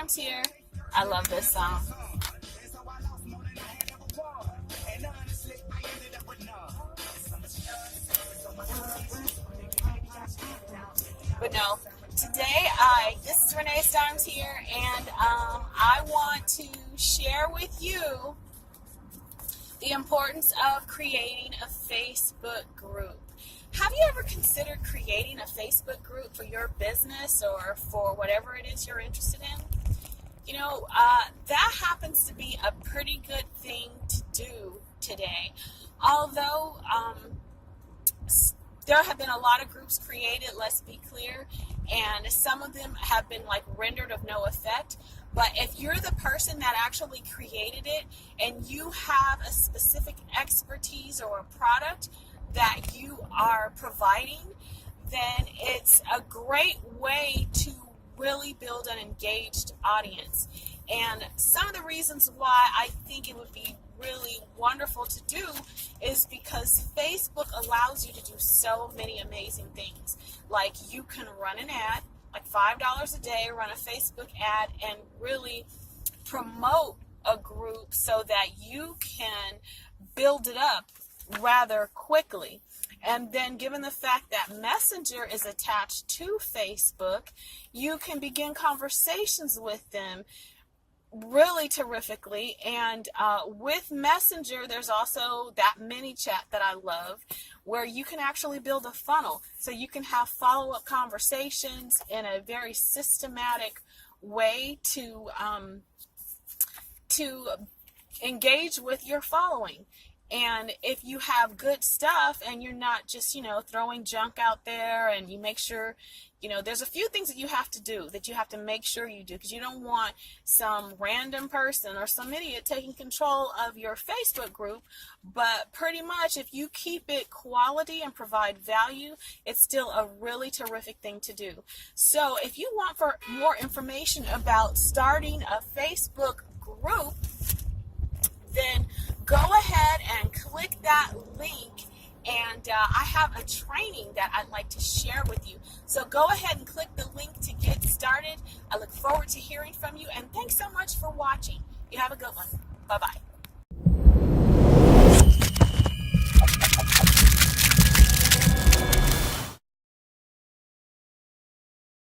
Starms here. I love this song. But no, today this is Renee Starms here, and I want to share with you the importance of creating a Facebook group. Have you ever considered creating a Facebook group for your business or for whatever it is you're interested in? You know, that happens to be a pretty good thing to do today. Although there have been a lot of groups created, let's be clear, and some of them have been like rendered of no effect. But if you're the person that actually created it and you have a specific expertise or a product that you are providing, then it's a great way to really build an engaged audience. And some of the reasons why I think it would be really wonderful to do is because Facebook allows you to do so many amazing things. Like you can run an ad, like $5 a day, run a Facebook ad and really promote a group so that you can build it up rather quickly. And then given the fact that Messenger is attached to Facebook, you can begin conversations with them really terrifically. And with Messenger, there's also that mini chat that I love where you can actually build a funnel. So you can have follow-up conversations in a very systematic way to engage with your following. And if you have good stuff and you're not just, throwing junk out there, and you make sure, there's a few things that you have to do that you have to make sure you do, because you don't want some random person or some idiot taking control of your Facebook group. But pretty much if you keep it quality and provide value, it's still a really terrific thing to do. So if you want for more information about starting a Facebook group, then go ahead and click that link, and I have a training that I'd like to share with you. So go ahead and click the link to get started. I look forward to hearing from you, and thanks so much for watching. You have a good one. Bye-bye.